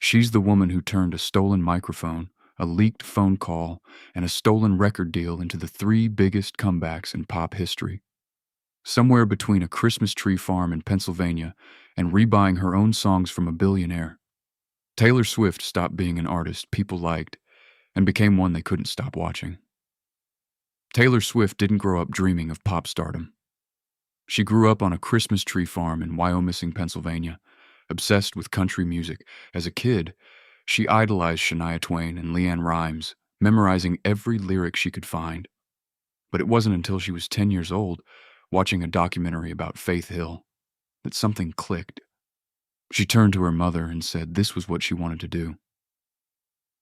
She's the woman who turned a stolen microphone, a leaked phone call, and a stolen record deal into the three biggest comebacks in pop history. Somewhere between a Christmas tree farm in Pennsylvania and rebuying her own songs from a billionaire, Taylor Swift stopped being an artist people liked and became one they couldn't stop watching. Taylor Swift didn't grow up dreaming of pop stardom. She grew up on a Christmas tree farm in Wyomissing, Pennsylvania, obsessed with country music. As a kid, she idolized Shania Twain and LeAnn Rimes, memorizing every lyric she could find. But it wasn't until she was 10 years old, watching a documentary about Faith Hill, that something clicked. She turned to her mother and said this was what she wanted to do.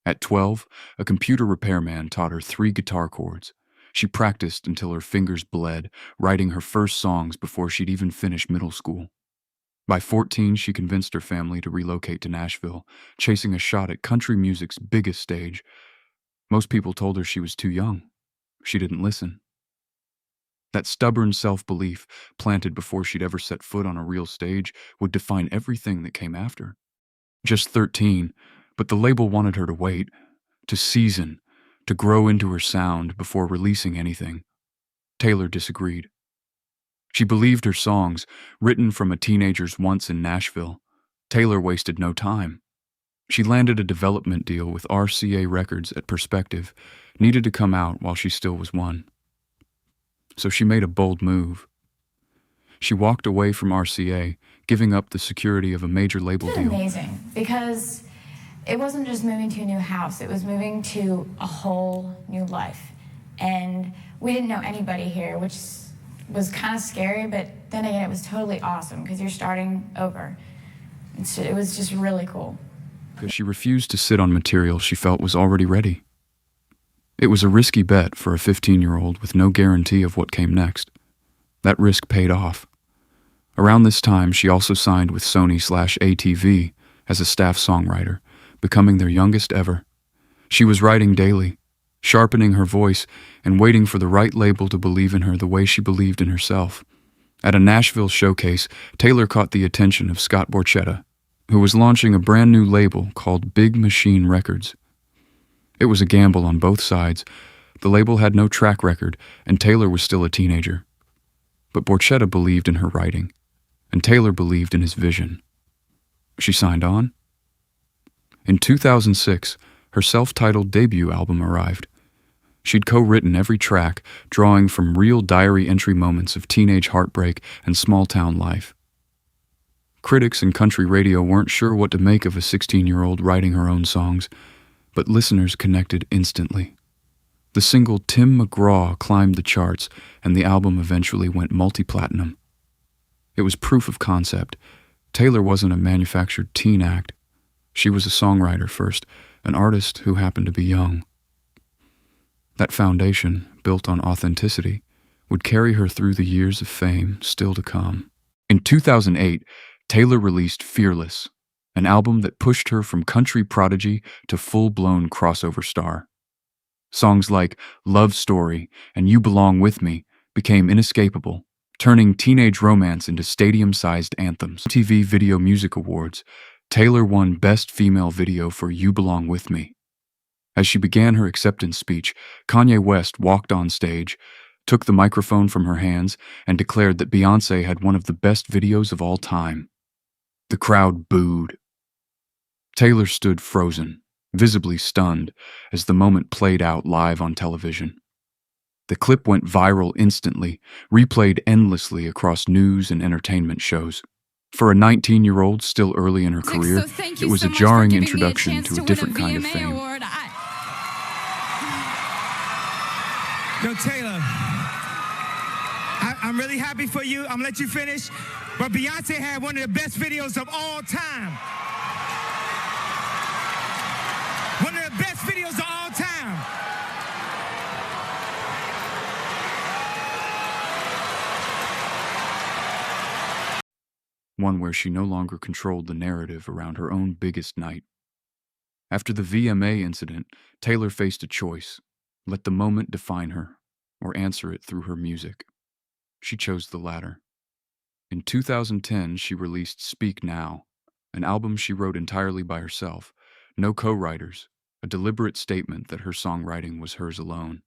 At 12, a computer repairman taught her 3 guitar chords. She practiced until her fingers bled, writing her first songs before she'd even finished middle school. By 14, she convinced her family to relocate to Nashville, chasing a shot at country music's biggest stage. Most people told her she was too young. She didn't listen. That stubborn self-belief, planted before she'd ever set foot on a real stage, would define everything that came after. Just 13, but the label wanted her to wait, to season, to grow into her sound before releasing anything. Taylor disagreed. She believed her songs, written from a teenager's once in Nashville. Taylor wasted no time. She landed a development deal with RCA Records at Perspective, needed to come out while she still was one. So she made a bold move. She walked away from RCA, giving up the security of a major label deal. Amazing, because it wasn't just moving to a new house, it was moving to a whole new life. And we didn't know anybody here, which was kind of scary, but then again, it was totally awesome because you're starting over. And so it was just really cool. Because she refused to sit on material she felt was already ready. It was a risky bet for a 15-year-old with no guarantee of what came next. That risk paid off. Around this time, she also signed with Sony/ATV as a staff songwriter, becoming their youngest ever. She was writing daily, sharpening her voice and waiting for the right label to believe in her the way she believed in herself. At a Nashville showcase, Taylor caught the attention of Scott Borchetta, who was launching a brand new label called Big Machine Records. It was a gamble on both sides. The label had no track record, and Taylor was still a teenager. But Borchetta believed in her writing, and Taylor believed in his vision. She signed on. In 2006, her self-titled debut album arrived. She'd co-written every track, drawing from real diary entry moments of teenage heartbreak and small-town life. Critics and country radio weren't sure what to make of a 16-year-old writing her own songs, but listeners connected instantly. The single Tim McGraw climbed the charts, and the album eventually went multi-platinum. It was proof of concept. Taylor wasn't a manufactured teen act. She was a songwriter first, an artist who happened to be young. That foundation, built on authenticity, would carry her through the years of fame still to come. In 2008, Taylor released Fearless, an album that pushed her from country prodigy to full-blown crossover star. Songs like Love Story and You Belong With Me became inescapable, turning teenage romance into stadium-sized anthems. MTV Video Music Awards, Taylor won Best Female Video for You Belong With Me. As she began her acceptance speech, Kanye West walked on stage, took the microphone from her hands, and declared that Beyoncé had one of the best videos of all time. The crowd booed. Taylor stood frozen, visibly stunned, as the moment played out live on television. The clip went viral instantly, replayed endlessly across news and entertainment shows. For a 19-year-old still early in her career, it was a jarring introduction to a different kind of fame. Yo, Taylor, I'm really happy for you. I'm gonna let you finish. But Beyonce had one of the best videos of all time. One of the best videos of all time. One where she no longer controlled the narrative around her own biggest night. After the VMA incident, Taylor faced a choice: let the moment define her, or answer it through her music. She chose the latter. In 2010, she released Speak Now, an album she wrote entirely by herself, no co-writers, a deliberate statement that her songwriting was hers alone.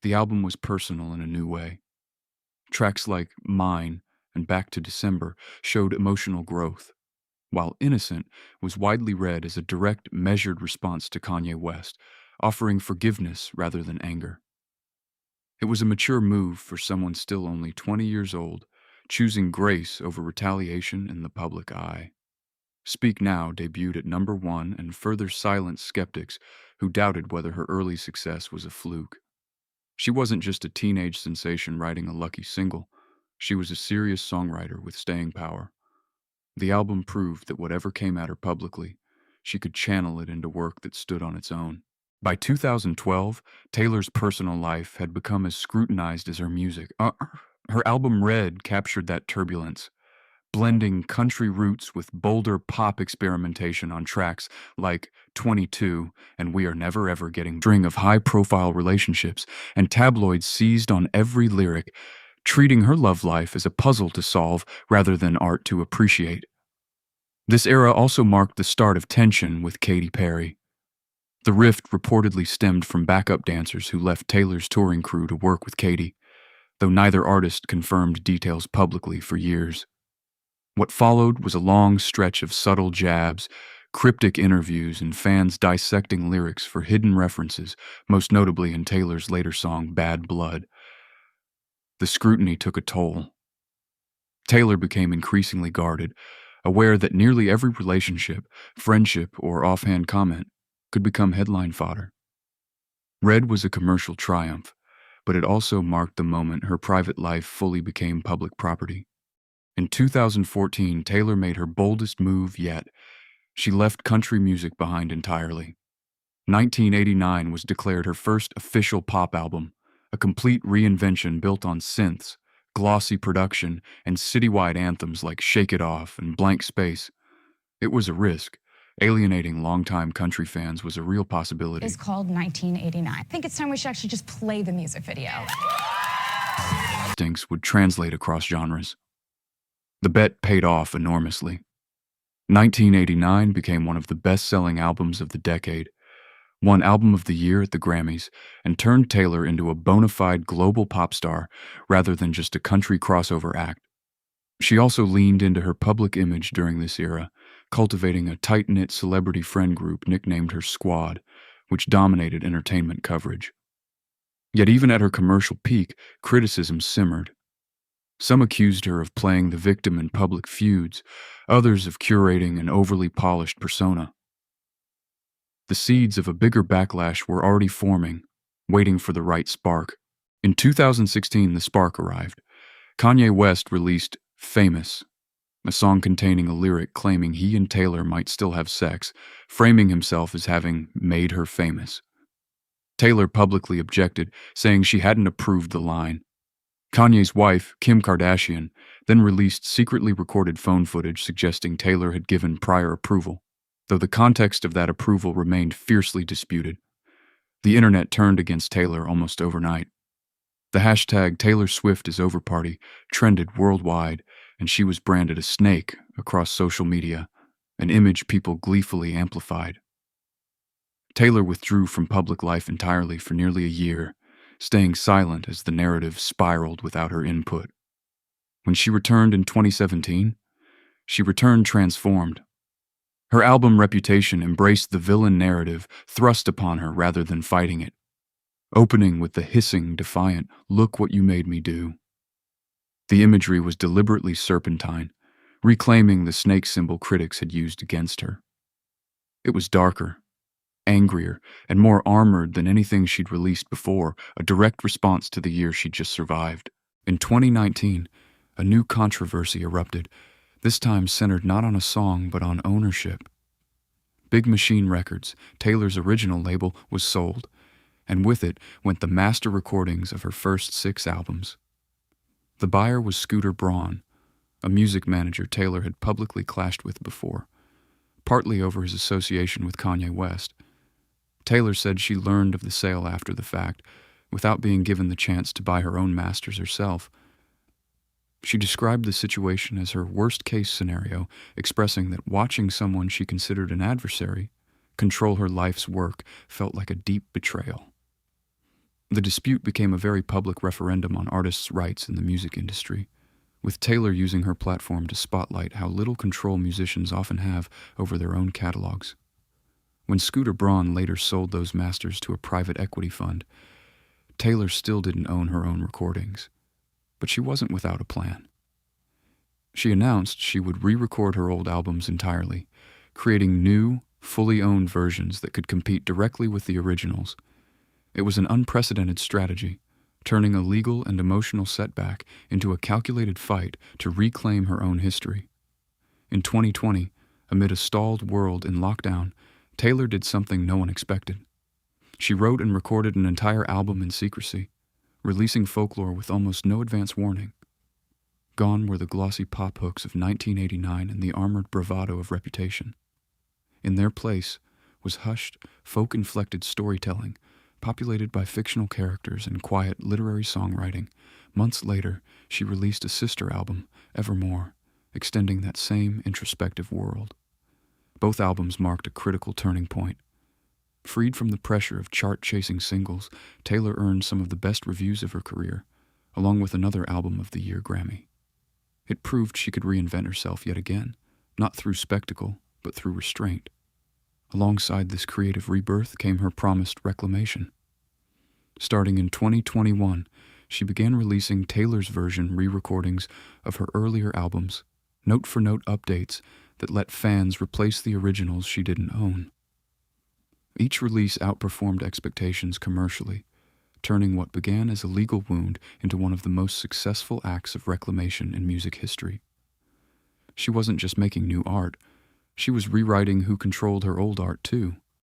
The album was personal in a new way. Tracks like Mine and Back to December showed emotional growth, while Innocent was widely read as a direct, measured response to Kanye West, offering forgiveness rather than anger. It was a mature move for someone still only 20 years old, choosing grace over retaliation in the public eye. Speak Now debuted at #1 and further silenced skeptics who doubted whether her early success was a fluke. She wasn't just a teenage sensation writing a lucky single. She was a serious songwriter with staying power. The album proved that whatever came at her publicly, she could channel it into work that stood on its own. By 2012, Taylor's personal life had become as scrutinized as her music. Her album Red captured that turbulence, blending country roots with bolder pop experimentation on tracks like 22 and We Are Never Ever Getting. String of high-profile relationships, and tabloids seized on every lyric, treating her love life as a puzzle to solve rather than art to appreciate. This era also marked the start of tension with Katy Perry. The rift reportedly stemmed from backup dancers who left Taylor's touring crew to work with Katy, though neither artist confirmed details publicly for years. What followed was a long stretch of subtle jabs, cryptic interviews, and fans dissecting lyrics for hidden references, most notably in Taylor's later song Bad Blood. The scrutiny took a toll. Taylor became increasingly guarded, aware that nearly every relationship, friendship, or offhand comment could become headline fodder. Red was a commercial triumph, but it also marked the moment her private life fully became public property. In 2014, Taylor made her boldest move yet. She left country music behind entirely. 1989 was declared her first official pop album, a complete reinvention built on synths, glossy production, and citywide anthems like Shake It Off and Blank Space. It was a risk. Alienating longtime country fans was a real possibility. It's called 1989. I think it's time we should actually just play the music video. Instincts would translate across genres. The bet paid off enormously. 1989 became one of the best-selling albums of the decade, won Album of the Year at the Grammys, and turned Taylor into a bona fide global pop star rather than just a country crossover act. She also leaned into her public image during this era, cultivating a tight-knit celebrity friend group nicknamed her Squad, which dominated entertainment coverage. Yet even at her commercial peak, criticism simmered. Some accused her of playing the victim in public feuds, others of curating an overly polished persona. The seeds of a bigger backlash were already forming, waiting for the right spark. In 2016, the spark arrived. Kanye West released Famous, a song containing a lyric claiming he and Taylor might still have sex, framing himself as having made her famous. Taylor publicly objected, saying she hadn't approved the line. Kanye's wife, Kim Kardashian, then released secretly recorded phone footage suggesting Taylor had given prior approval, though the context of that approval remained fiercely disputed. The internet turned against Taylor almost overnight. The hashtag Taylor Swift is over party trended worldwide, and she was branded a snake across social media, an image people gleefully amplified. Taylor withdrew from public life entirely for nearly a year, staying silent as the narrative spiraled without her input. When she returned in 2017, she returned transformed. Her album Reputation embraced the villain narrative thrust upon her rather than fighting it, opening with the hissing, defiant, "Look what you made me do." The imagery was deliberately serpentine, reclaiming the snake symbol critics had used against her. It was darker, angrier, and more armored than anything she'd released before, a direct response to the year she'd just survived. In 2019, a new controversy erupted, this time centered not on a song but on ownership. Big Machine Records, Taylor's original label, was sold, and with it went the master recordings of her first 6 albums. The buyer was Scooter Braun, a music manager Taylor had publicly clashed with before, partly over his association with Kanye West. Taylor said she learned of the sale after the fact, without being given the chance to buy her own masters herself. She described the situation as her worst-case scenario, expressing that watching someone she considered an adversary control her life's work felt like a deep betrayal. The dispute became a very public referendum on artists' rights in the music industry, with Taylor using her platform to spotlight how little control musicians often have over their own catalogs. When Scooter Braun later sold those masters to a private equity fund, Taylor still didn't own her own recordings, but she wasn't without a plan. She announced she would re-record her old albums entirely, creating new, fully owned versions that could compete directly with the originals. It was an unprecedented strategy, turning a legal and emotional setback into a calculated fight to reclaim her own history. In 2020, amid a stalled world in lockdown, Taylor did something no one expected. She wrote and recorded an entire album in secrecy, releasing Folklore with almost no advance warning. Gone were the glossy pop hooks of 1989 and the armored bravado of Reputation. In their place was hushed, folk-inflected storytelling, populated by fictional characters and quiet literary songwriting. Months later, she released a sister album, Evermore, extending that same introspective world. Both albums marked a critical turning point. Freed from the pressure of chart-chasing singles, Taylor earned some of the best reviews of her career, along with another Album of the Year Grammy. It proved she could reinvent herself yet again, not through spectacle, but through restraint. Alongside this creative rebirth came her promised reclamation. Starting in 2021, she began releasing Taylor's version re-recordings of her earlier albums, note-for-note updates that let fans replace the originals she didn't own. Each release outperformed expectations commercially, turning what began as a legal wound into one of the most successful acts of reclamation in music history. She wasn't just making new art, she was rewriting who controlled her old art too.